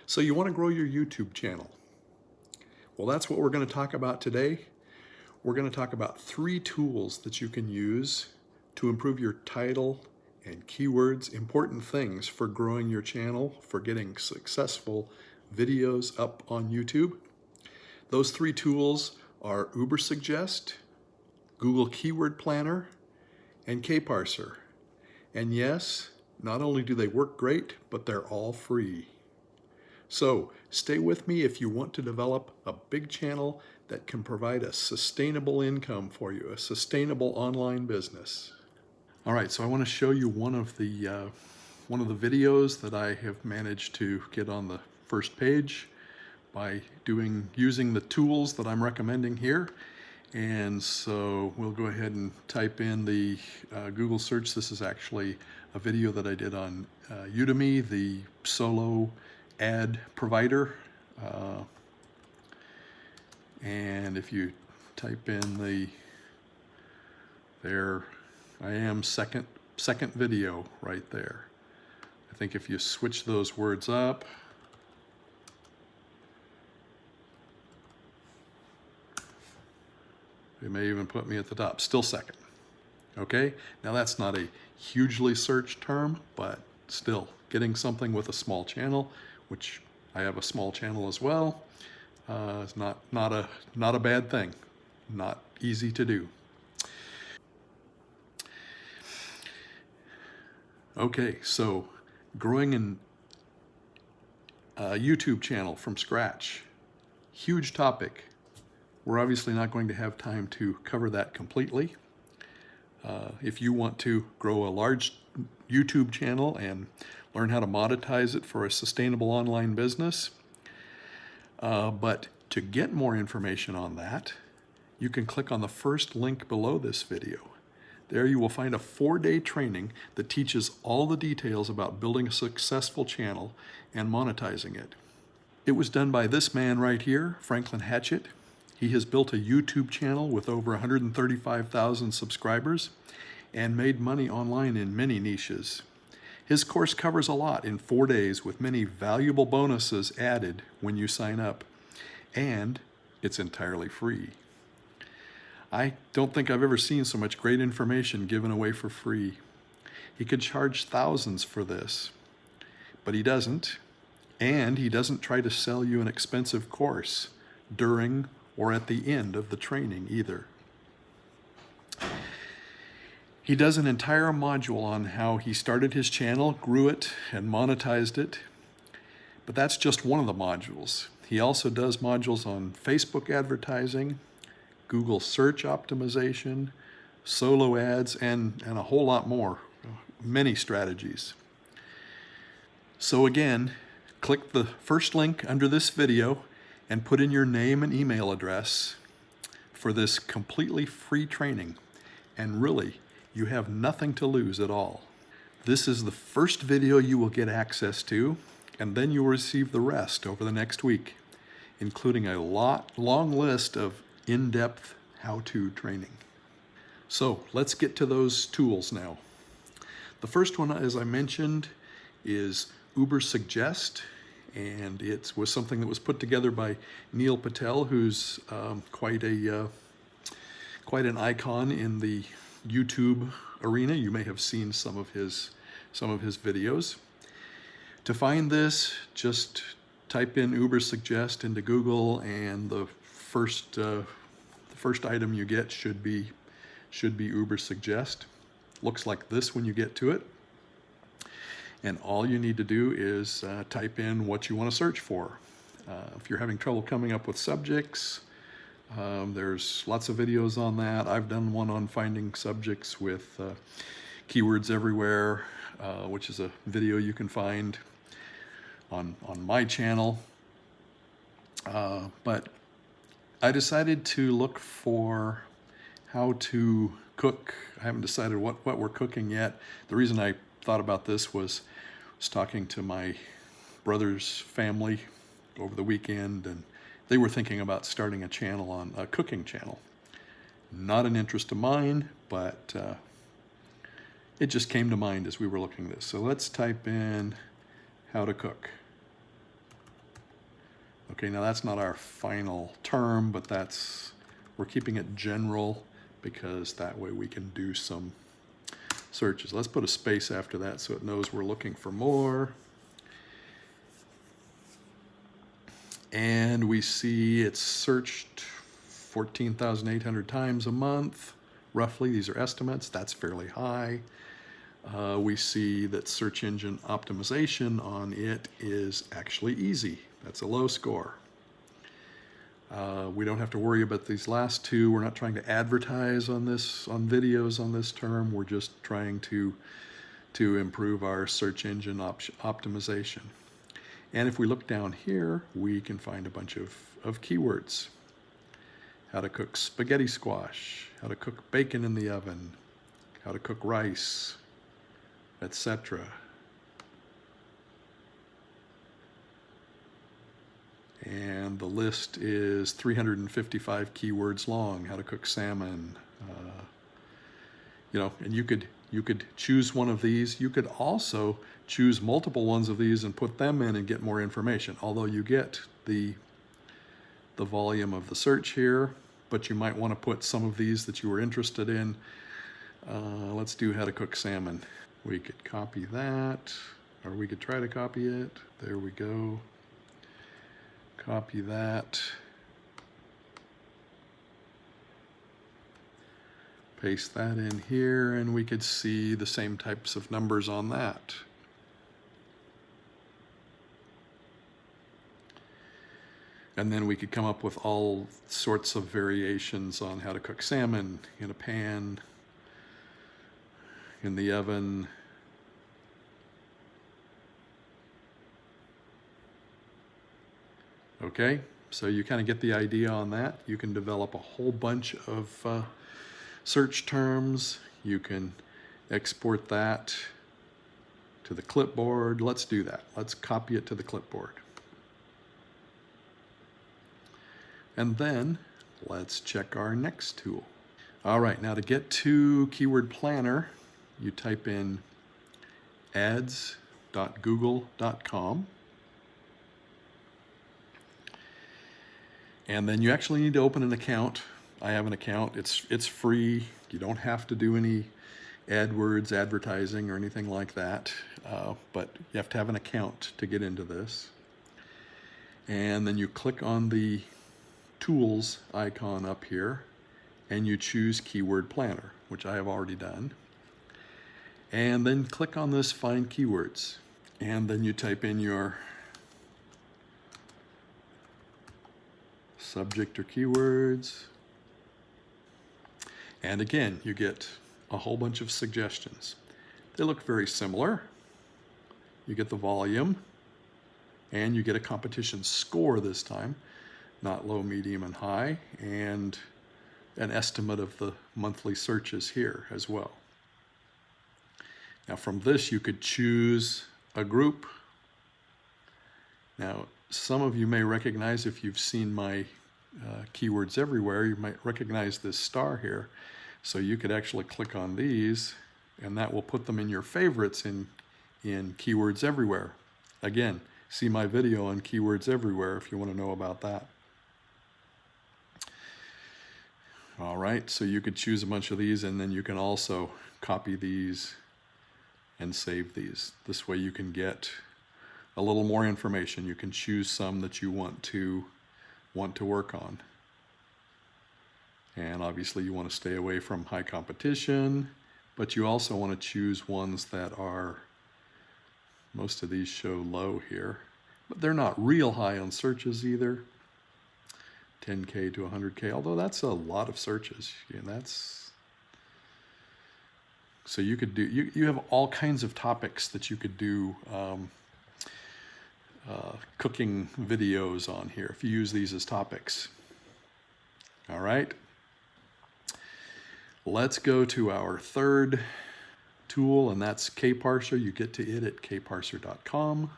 So you want to grow your YouTube channel. Well, that's what we're going to talk about today. We're going to talk about 3 tools that you can use to improve your title and keywords, important things for growing your channel, for getting successful videos up on YouTube. Those 3 tools are Ubersuggest, Google Keyword Planner, and Kparsha. And yes, not only do they work great, but they're all free. So stay with me if you want to develop a big channel that can provide a sustainable income for you, a sustainable online business. All right, so I want to show you one of the videos that I have managed to get on the first page by using the tools that I'm recommending here. And so we'll go ahead and type in the Google search. This is actually a video that I did on Udemy, the solo ad provider. And if you type in there I am, second video right there. I think if you switch those words up, they may even put me at the top, still second. Okay, now that's not a hugely searched term, but still getting something with a small channel, which I have a small channel as well, is not a bad thing, not easy to do. Okay, so growing a YouTube channel from scratch, huge topic. We're obviously not going to have time to cover that completely. If you want to grow a large YouTube channel and learn how to monetize it for a sustainable online business, but to get more information on that, you can click on the first link below this video. There you will find a 4-day training that teaches all the details about building a successful channel and monetizing it. It was done by this man right here, Franklin Hatchett. He has built a YouTube channel with over 135,000 subscribers and made money online in many niches. His course covers a lot in 4 days with many valuable bonuses added when you sign up, and it's entirely free. I don't think I've ever seen so much great information given away for free. He could charge thousands for this, but he doesn't, and he doesn't try to sell you an expensive course during or at the end of the training either. He does an entire module on how he started his channel, grew it, and monetized it, but that's just one of the modules. He also does modules on Facebook advertising, Google search optimization, solo ads, and a whole lot more, many strategies. So again, click the first link under this video and put in your name and email address for this completely free training. And really, you have nothing to lose at all. This is the first video you will get access to, and then you will receive the rest over the next week, including a long list of in-depth how-to training. So let's get to those tools now. The first one, as I mentioned, is Ubersuggest, and it was something that was put together by Neil Patel, who's quite an icon in the YouTube arena. You may have seen some of his videos. To find this, just type in Ubersuggest into Google, and the first item you get should be Ubersuggest. Looks like this when you get to it. And all you need to do is type in what you want to search for. If you're having trouble coming up with subjects, there's lots of videos on that. I've done one on finding subjects with keywords everywhere, which is a video you can find on my channel. But I decided to look for how to cook. I haven't decided what we're cooking yet. The reason I thought about this was talking to my brother's family over the weekend, and they were thinking about starting a cooking channel. Not an interest of mine, but it just came to mind as we were looking at this. So let's type in how to cook. Okay, now that's not our final term, but we're keeping it general because that way we can do some searches. Let's put a space after that so it knows we're looking for more. And we see it's searched 14,800 times a month, roughly. These are estimates. That's fairly high. We see that search engine optimization on it is actually easy. That's a low score. We don't have to worry about these last two. We're not trying to advertise on videos on this term. We're just trying to improve our search engine optimization. And if we look down here, we can find a bunch of keywords. How to cook spaghetti squash, how to cook bacon in the oven, how to cook rice, etc. And the list is 355 keywords long. How to cook salmon, you know, and you could choose one of these. You could also choose multiple ones of these and put them in and get more information. Although you get the volume of the search here, but you might want to put some of these that you were interested in. Let's do how to cook salmon. We could copy that, or we could try to copy it. There we go. Copy that. Paste that in here, and we could see the same types of numbers on that. And then we could come up with all sorts of variations on how to cook salmon in a pan, in the oven. Okay, so you kind of get the idea on that. You can develop a whole bunch of search terms. You can export that to the clipboard. Let's do that. Let's copy it to the clipboard. And then let's check our next tool. All right, now to get to Keyword Planner, you type in ads.google.com. And then you actually need to open an account. I have an account. It's free. You don't have to do any AdWords advertising or anything like that, but you have to have an account to get into this. And then you click on the tools icon up here and you choose Keyword Planner, which I have already done. And then click on this Find Keywords. And then you type in your subject or keywords. And again, you get a whole bunch of suggestions. They look very similar. You get the volume, and you get a competition score this time, not low, medium, and high, and an estimate of the monthly searches here as well. Now from this, you could choose a group. Now, some of you may recognize, if you've seen my Keywords Everywhere, you might recognize this star here. So you could actually click on these, and that will put them in your favorites in Keywords Everywhere. Again, see my video on Keywords Everywhere if you want to know about that. All right, so you could choose a bunch of these, and then you can also copy these and save these. This way you can get a little more information. You can choose some that you want to work on. And obviously you want to stay away from high competition, but you also want to choose ones that are, most of these show low here, but they're not real high on searches either. 10K to 100K, although that's a lot of searches. Yeah, that's, so you could do, you have all kinds of topics that you could do cooking videos on here if you use these as topics. All right, let's go to our third tool, and that's Kparsha. You get to it at kparsha.com.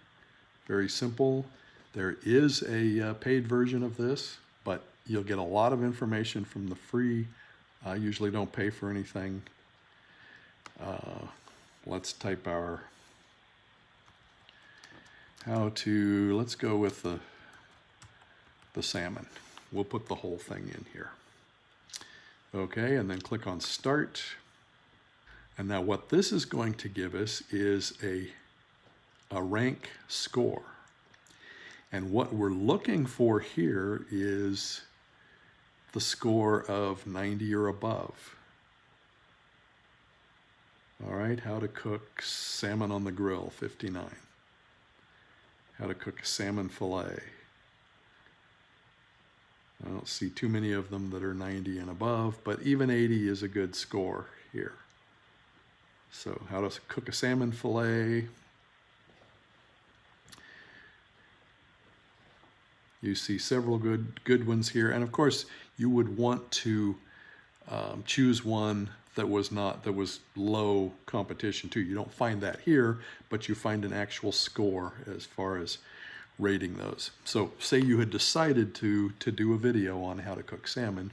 Very simple. There is a paid version of this, but you'll get a lot of information from the free. I usually don't pay for anything. Let's type our let's go with the the salmon. We'll put the whole thing in here. Okay, and then click on Start. And now what this is going to give us is a rank score. And what we're looking for here is the score of 90 or above. All right, how to cook salmon on the grill, 59. How to cook a salmon fillet. I don't see too many of them that are 90 and above, but even 80 is a good score here. So how to cook a salmon fillet. You see several good ones here. And of course, you would want to choose one that was low competition too. You don't find that here, but you find an actual score as far as rating those. So say you had decided to do a video on how to cook salmon.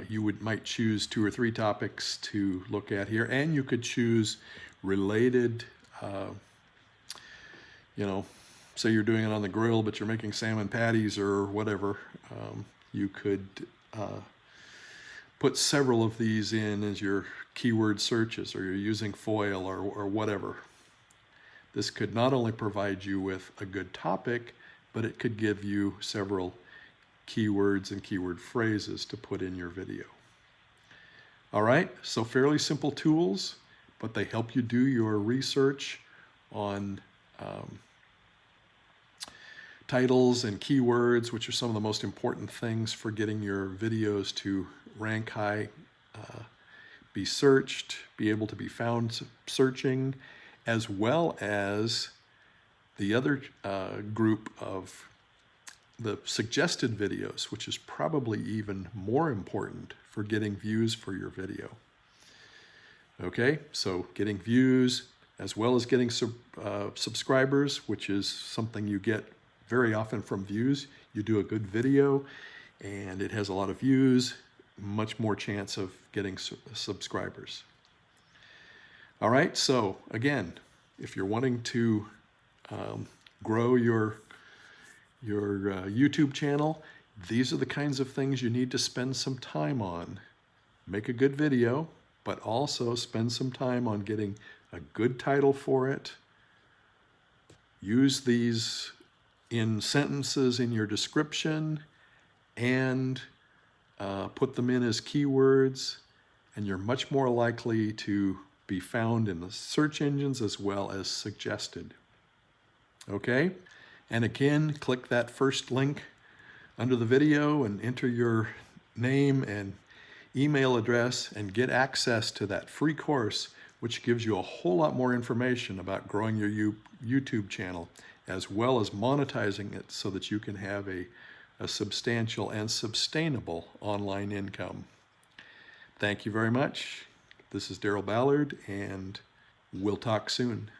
You might choose 2 or 3 topics to look at here, and you could choose related, say you're doing it on the grill, but you're making salmon patties or whatever. You could put several of these in as your keyword searches, or you're using foil or whatever. This could not only provide you with a good topic, but it could give you several keywords and keyword phrases to put in your video. All right, so fairly simple tools, but they help you do your research on titles and keywords, which are some of the most important things for getting your videos to rank high, be searched, be able to be found searching, as well as the other group of the suggested videos, which is probably even more important for getting views for your video. Okay, so getting views as well as getting subscribers, which is something you get very often from views. You do a good video and it has a lot of views, much more chance of getting subscribers. All right, so again, if you're wanting to grow your YouTube channel, these are the kinds of things you need to spend some time on. Make a good video, but also spend some time on getting a good title for it. Use these in sentences in your description and put them in as keywords, and you're much more likely to be found in the search engines as well as suggested. Okay? And again, click that first link under the video and enter your name and email address and get access to that free course, which gives you a whole lot more information about growing your YouTube channel, as well as monetizing it so that you can have a substantial and sustainable online income. Thank you very much. This is Daryl Ballard, and we'll talk soon.